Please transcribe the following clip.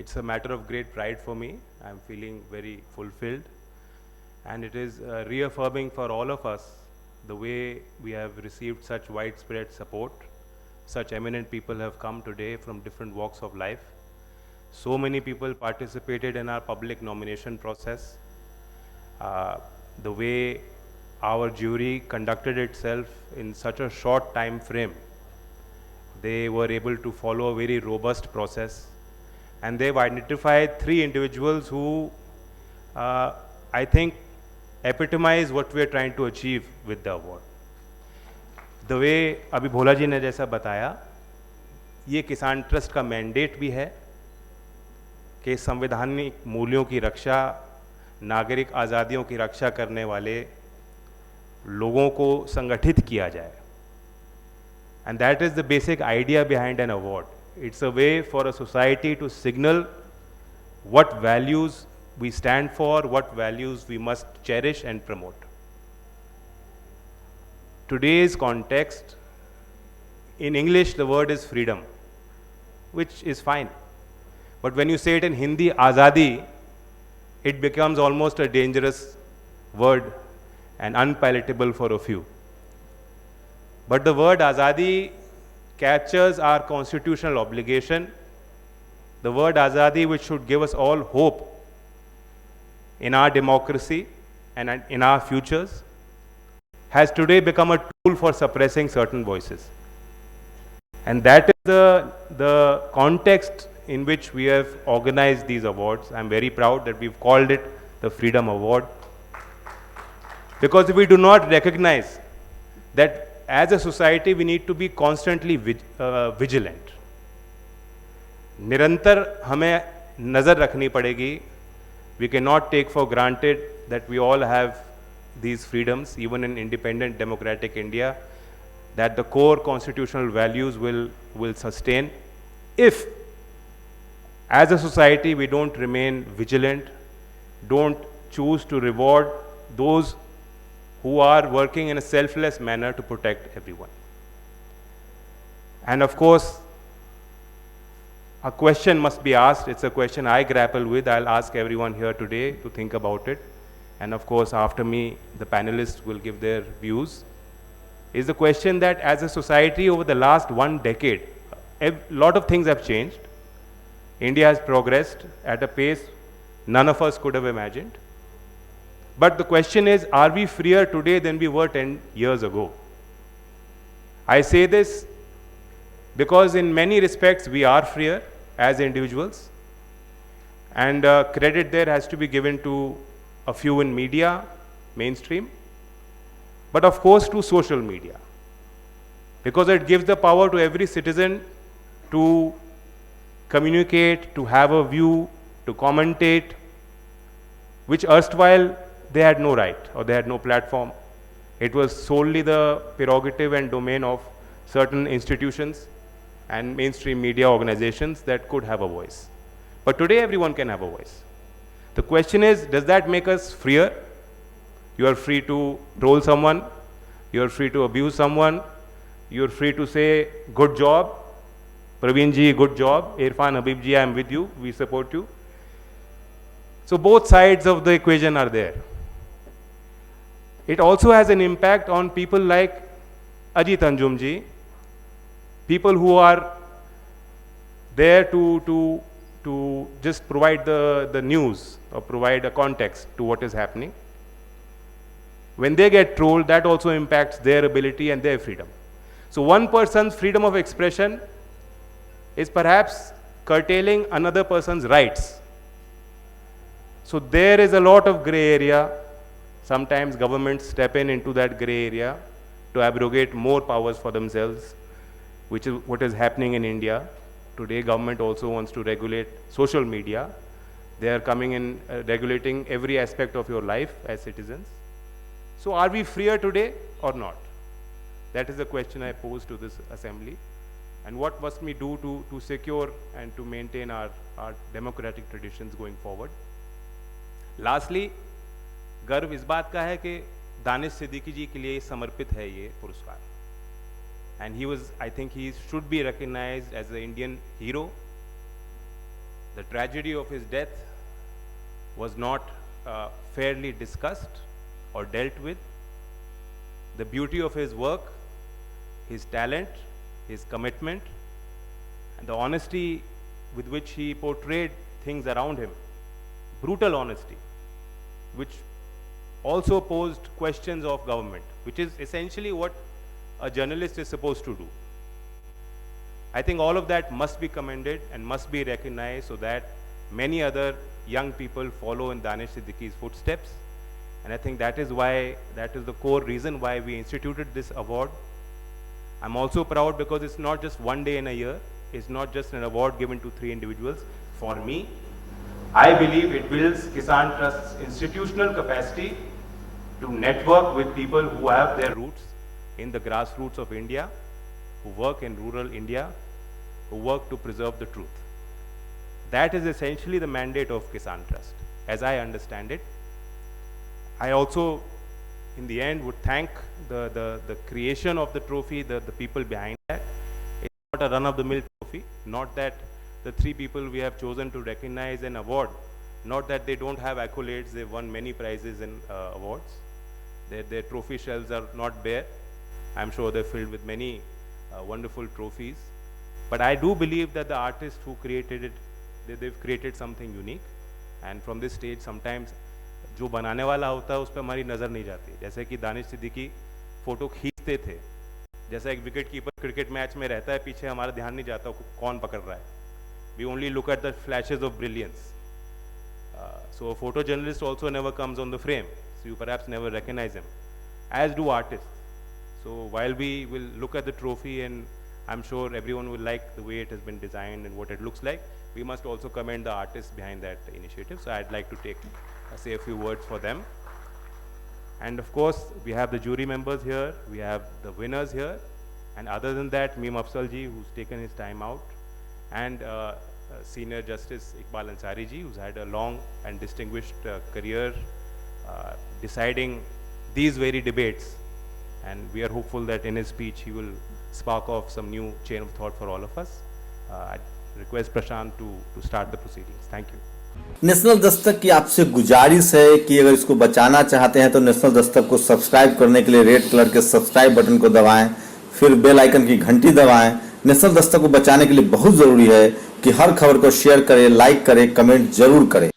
it's a matter of great pride for me. I'm feeling very fulfilled. And it is reaffirming for all of us the way we have received such widespread support. Such eminent people have come today from different walks of life. So many people participated in our public nomination process. The way our jury conducted itself in such a short time frame, they were able to follow a very robust process. And they've identified 3 individuals who I think epitomize what we are trying to achieve with the award. The way अभी भोला जी ने जैसा बताया, ये किसान trust का mandate भी है कि संवैधानिक मूल्यों की रक्षा, नागरिक आज़ादियों की रक्षा करने वाले लोगों को संगठित किया जाए. And that is the basic idea behind an award. It's a way for a society to signal what values we stand for, what values we must cherish and promote. Today's context, in English the word is freedom, which is fine. But when you say it in Hindi, azadi, it becomes almost a dangerous word and unpalatable for a few. But the word azadi captures our constitutional obligation. The word azadi, which should give us all hope in our democracy and in our futures, has today become a tool for suppressing certain voices. And that is the context in which we have organized these awards. I'm very proud that we've called it the Freedom Award. Because if we do not recognize that as a society we need to be constantly vigilant, निरंतर हमें नज़र रखनी पड़ेगी. We cannot take for granted that we all have these freedoms, even in independent democratic India, that the core constitutional values will sustain if, as a society, we don't remain vigilant, don't choose to reward those who are working in a selfless manner to protect everyone. And of course, a question must be asked. It's a question I grapple with. I'll ask everyone here today to think about it. And of course, after me, the panelists will give their views. Is the question that as a society over the last 1 decade, a lot of things have changed. India has progressed at a pace none of us could have imagined. But the question is, are we freer today than we were 10 years ago? I say this because in many respects we are freer as individuals, and credit there has to be given to a few in media, mainstream, but of course to social media, because it gives the power to every citizen to communicate, to have a view, to commentate, which erstwhile they had no right or they had no platform. It was solely the prerogative and domain of certain institutions and mainstream media organizations that could have a voice. But today everyone can have a voice. The question is, does that make us freer? You are free to troll someone, you are free to abuse someone, you are free to say, good job, Praveen ji, good job, Irfan Habib ji, I am with you, we support you. So both sides of the equation are there. It also has an impact on people like Ajit Anjum ji, people who are there to just provide the news or provide a context to what is happening. When they get trolled, that also impacts their ability and their freedom. So one person's freedom of expression is perhaps curtailing another person's rights. So there is a lot of gray area. Sometimes governments step into that gray area to abrogate more powers for themselves, which is what is happening in India. Today, government also wants to regulate social media. They are coming in regulating every aspect of your life as citizens. So are we freer today or not? That is the question I pose to this assembly. And what must we do to secure and to maintain our democratic traditions going forward? Lastly, गर्व इस बात का है कि दानिश सिद्दीकी जी के लिए समर्पित है ये पुरस्कार. And he was, I think he should be recognized as an Indian hero. The tragedy of his death was not fairly discussed or dealt with. The beauty of his work, his talent, his commitment, and the honesty with which he portrayed things around him, brutal honesty, which also posed questions of government, which is essentially what a journalist is supposed to do. I think all of that must be commended and must be recognized so that many other young people follow in Danish Siddiqui's footsteps. And I think that is why, that is the core reason why we instituted this award. I'm also proud because it's not just one day in a year. It's not just an award given to 3 individuals. For me, I believe it builds Kisan Trust's institutional capacity to network with people who have their roots in the grassroots of India, who work in rural India, who work to preserve the truth. That is essentially the mandate of Kisan Trust, as I understand it. I also, in the end, would thank the creation of the trophy, the people behind that. It's not a run-of-the-mill trophy, not that the 3 people we have chosen to recognize and award, not that they don't have accolades, they've won many prizes and awards. Their trophy shelves are not bare. I'm sure they're filled with many wonderful trophies. But I do believe that the artists who created it, they've created something unique. And from this stage, sometimes जो बनाने वाला होता है उस पर हमारी नज़र नहीं जाती. जैसे कि दानिश सिद्दीकी फ़ोटो खींचते थे, जैसा एक विकेट कीपर क्रिकेट मैच में रहता है, पीछे हमारा ध्यान नहीं जाता कौन पकड़ रहा है. We only look at the flashes of brilliance. So a photojournalist also never comes on the frame, so you perhaps never recognize him, as do artists. So while we will look at the trophy, and I'm sure everyone will like the way it has been designed and what it looks like, we must also commend the artists behind that initiative. So I'd like to say a few words for them. And of course, we have the jury members here, we have the winners here, and other than that, Meem Afzal ji, who's taken his time out, and Senior Justice Iqbal Ansari ji, who's had a long and distinguished career deciding these very debates. And we are hopeful that in his speech he will spark off some new chain of thought for all of us. I request Prashant to start the proceedings. Thank you. National Dastak की आपसे गुजारिश है कि अगर इसको बचाना चाहते हैं तो नेशनल दस्तक को सब्सक्राइब करने के लिए रेड कलर के सब्सक्राइब बटन को दबाएं, फिर बेल आइकन की घंटी दबाएं. नेशनल दस्तक को बचाने के लिए बहुत जरूरी है कि हर खबर को शेयर करें, लाइक करें, कमेंट जरूर करें.